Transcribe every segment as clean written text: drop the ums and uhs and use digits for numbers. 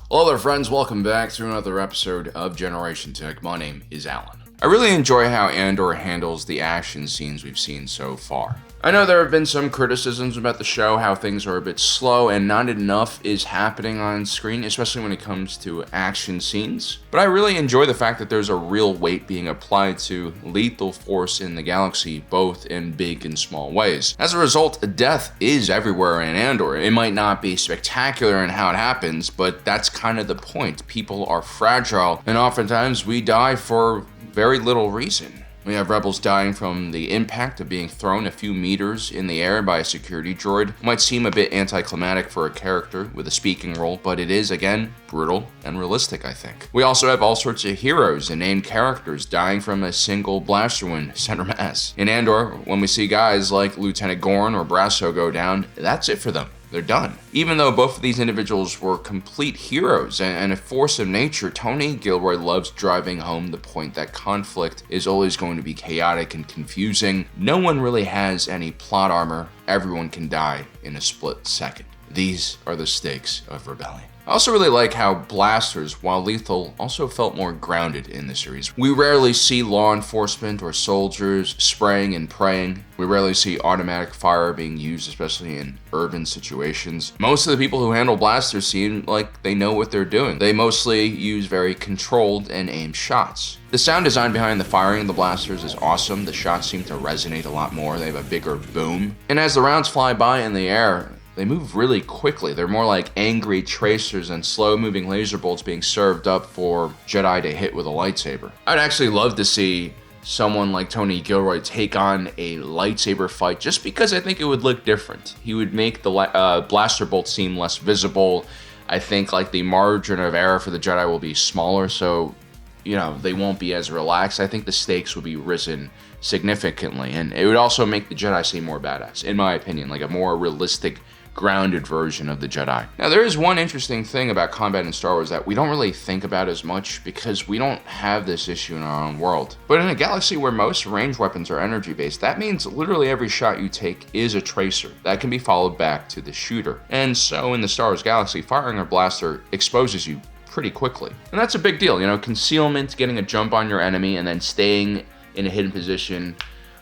Hello there friends, welcome back to another episode of Generation Tech. My name is Alan. I really enjoy how Andor handles the action scenes we've seen so far. I know there have been some criticisms about the show, how things are a bit slow and not enough is happening on screen, especially when it comes to action scenes. But I really enjoy the fact that there's a real weight being applied to lethal force in the galaxy, both in big and small ways. As a result, death is everywhere in Andor. It might not be spectacular in how it happens, but that's kind of the point. People are fragile, and oftentimes we die for very little reason. We have rebels dying from the impact of being thrown a few meters in the air by a security droid. It might seem a bit anticlimactic for a character with a speaking role, but it is, again, brutal and realistic, I think. We also have all sorts of heroes and named characters dying from a single blaster wound center mass. In Andor, when we see guys like Lieutenant Ghorman or Brasso go down, that's it for them. They're done. Even though both of these individuals were complete heroes and a force of nature, Tony Gilroy loves driving home the point that conflict is always going to be chaotic and confusing. No one really has any plot armor. Everyone can die in a split second. These are the stakes of rebellion. I also really like how blasters, while lethal, also felt more grounded in the series. We rarely see law enforcement or soldiers spraying and praying. We rarely see automatic fire being used, especially in urban situations. Most of the people who handle blasters seem like they know what they're doing. They mostly use very controlled and aimed shots. The sound design behind the firing of the blasters is awesome. The shots seem to resonate a lot more. They have a bigger boom. And as the rounds fly by in the air, they move really quickly. They're more like angry tracers and slow-moving laser bolts being served up for Jedi to hit with a lightsaber. I'd actually love to see someone like Tony Gilroy take on a lightsaber fight just because I think it would look different. He would make the blaster bolt seem less visible. I think like the margin of error for the Jedi will be smaller, so they won't be as relaxed. I think the stakes will be risen significantly, and it would also make the Jedi seem more badass, in my opinion, like a more realistic, grounded version of the Jedi. Now, there is one interesting thing about combat in Star Wars that we don't really think about as much because we don't have this issue in our own world. But in a galaxy where most ranged weapons are energy-based, that means literally every shot you take is a tracer that can be followed back to the shooter. And so in the Star Wars galaxy, firing a blaster exposes you pretty quickly. And that's a big deal. Concealment, getting a jump on your enemy, and then staying in a hidden position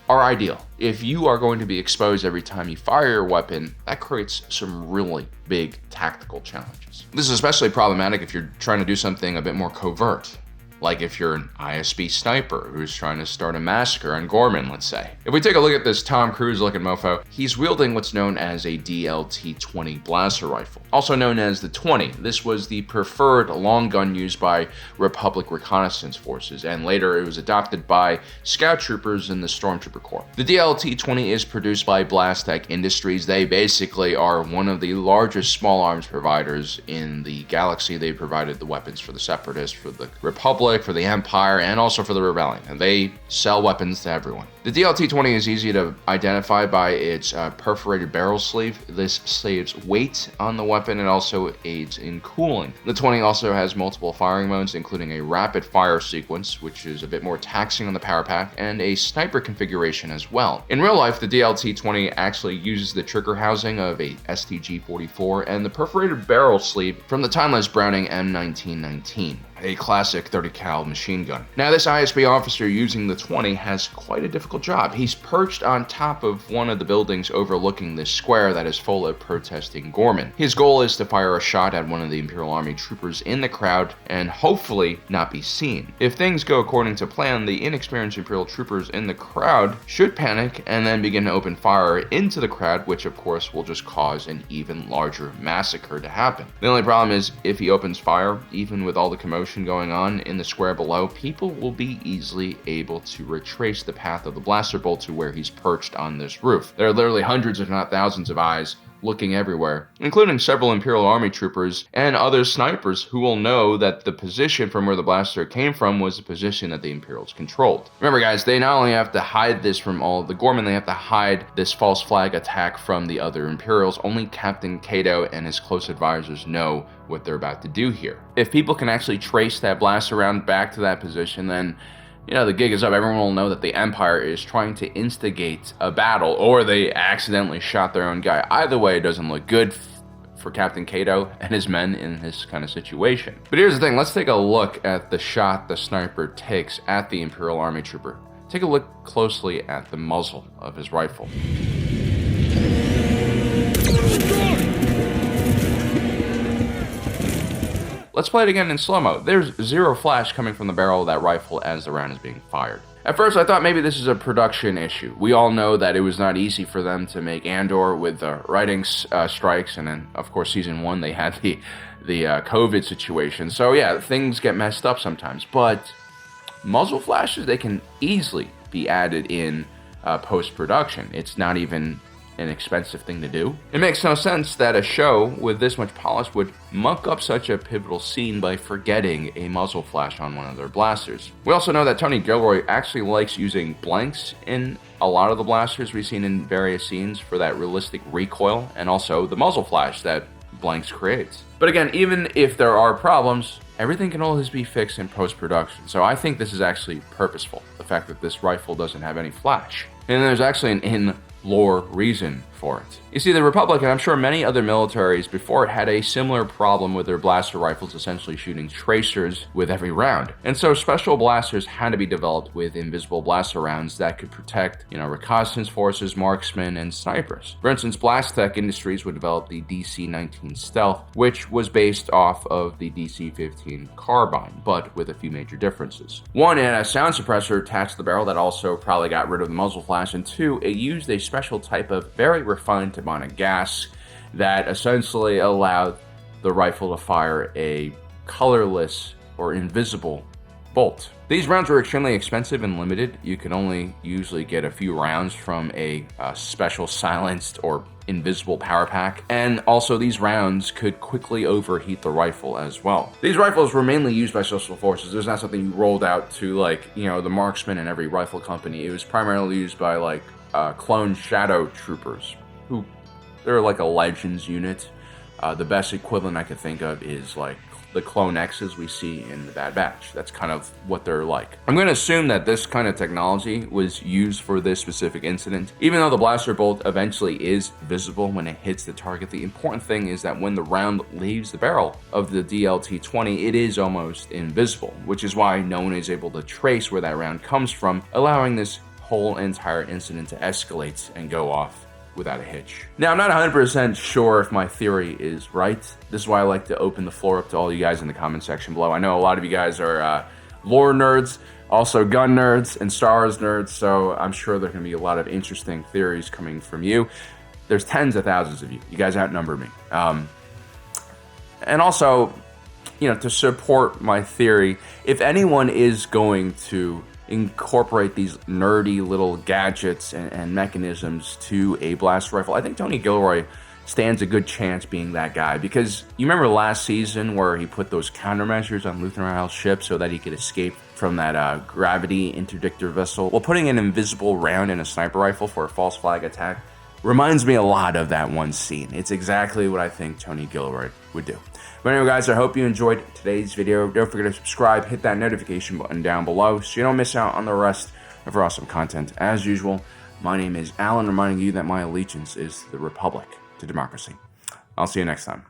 are ideal. If you are going to be exposed every time you fire your weapon, that creates some really big tactical challenges. This is especially problematic if you're trying to do something a bit more covert. Like if you're an ISB sniper who's trying to start a massacre on Ghorman, let's say. If we take a look at this Tom Cruise looking mofo, he's wielding what's known as a DLT-20 blaster rifle, also known as the 20. This was the preferred long gun used by Republic reconnaissance forces, and later it was adopted by scout troopers in the Stormtrooper Corps. The DLT-20 is produced by Blastech Industries. They basically are one of the largest small arms providers in the galaxy. They provided the weapons for the Separatists, for the Republic, for the Empire, and also for the Rebellion, and they sell weapons to everyone. The DLT-20 is easy to identify by its perforated barrel sleeve. This saves weight on the weapon and also aids in cooling. The 20 also has multiple firing modes, including a rapid fire sequence, which is a bit more taxing on the power pack, and a sniper configuration as well. In real life, the DLT-20 actually uses the trigger housing of a STG-44 and the perforated barrel sleeve from the timeless Browning M1919. A classic 30 cal machine gun. Now, this ISB officer using the 20 has quite a difficult job. He's perched on top of one of the buildings overlooking this square that is full of protesting Ghorman. His goal is to fire a shot at one of the Imperial Army troopers in the crowd and hopefully not be seen. If things go according to plan, the inexperienced Imperial troopers in the crowd should panic and then begin to open fire into the crowd, which of course will just cause an even larger massacre to happen. The only problem is if he opens fire, even with all the commotion going on in the square below, people will be easily able to retrace the path of the blaster bolt to where he's perched on this roof. There are literally hundreds if not thousands of eyes looking everywhere, including several Imperial Army troopers and other snipers who will know that the position from where the blaster came from was the position that the Imperials controlled. Remember guys, they not only have to hide this from all of the Ghorman, they have to hide this false flag attack from the other Imperials. Only Captain Cato and his close advisors know what they're about to do here. If people can actually trace that blaster round back to that position, then the gig is up. Everyone will know that the Empire is trying to instigate a battle, or they accidentally shot their own guy. Either way, it doesn't look good for Captain Cato and his men in this kind of situation. But here's the thing, let's take a look at the shot the sniper takes at the Imperial Army trooper. Take a look closely at the muzzle of his rifle. Let's play it again in slow-mo. There's zero flash coming from the barrel of that rifle as the round is being fired. At first, I thought maybe this is a production issue. We all know that it was not easy for them to make Andor with the writing strikes, and then, of course, Season 1, they had the COVID situation. So, yeah, things get messed up sometimes. But muzzle flashes, they can easily be added in post-production. It's not even an expensive thing to do. It makes no sense that a show with this much polish would muck up such a pivotal scene by forgetting a muzzle flash on one of their blasters. We also know that Tony Gilroy actually likes using blanks in a lot of the blasters we've seen in various scenes for that realistic recoil, and also the muzzle flash that blanks creates. But again, even if there are problems, everything can always be fixed in post-production. So I think this is actually purposeful, the fact that this rifle doesn't have any flash. And there's actually an in-lore reason for it. You see, the Republic, and I'm sure many other militaries before it, had a similar problem with their blaster rifles essentially shooting tracers with every round. And so special blasters had to be developed with invisible blaster rounds that could protect, reconnaissance forces, marksmen, and snipers. For instance, Blastech Industries would develop the DC-19 Stealth, which was based off of the DC-15 carbine, but with a few major differences. One, it had a sound suppressor attached to the barrel that also probably got rid of the muzzle flash, and two, it used a special type of very refined demonic gas that essentially allowed the rifle to fire a colorless or invisible bolt. These rounds were extremely expensive and limited. You could only usually get a few rounds from a special silenced or invisible power pack, and also these rounds could quickly overheat the rifle as well. These rifles were mainly used by special forces. There's not something you rolled out to the marksmen in every rifle company. It was primarily used by clone shadow troopers, who they're like a Legends unit. The best equivalent I could think of is the Clone X's we see in the Bad Batch. That's kind of what they're like. I'm going to assume that this kind of technology was used for this specific incident. Even though the blaster bolt eventually is visible when it hits the target, the important thing is that when the round leaves the barrel of the DLT-20, it is almost invisible, which is why no one is able to trace where that round comes from, allowing this whole entire incident to escalate and go off without a hitch. Now, I'm not 100% sure if my theory is right. This is why I like to open the floor up to all you guys in the comment section below. I know a lot of you guys are lore nerds, also gun nerds and Star Wars nerds, so I'm sure there are going to be a lot of interesting theories coming from you. There's tens of thousands of you. You guys outnumber me. And also, to support my theory, if anyone is going to incorporate these nerdy little gadgets and mechanisms to a blaster rifle, I think Tony Gilroy stands a good chance being that guy, because you remember last season where he put those countermeasures on Luthen Rael's ship so that he could escape from that gravity interdictor vessel? Well, putting an invisible round in a sniper rifle for a false flag attack reminds me a lot of that one scene. It's exactly what I think Tony Gilroy would do. But anyway, guys, I hope you enjoyed today's video. Don't forget to subscribe, hit that notification button down below so you don't miss out on the rest of our awesome content. As usual, my name is Alan, reminding you that my allegiance is the Republic to democracy. I'll see you next time.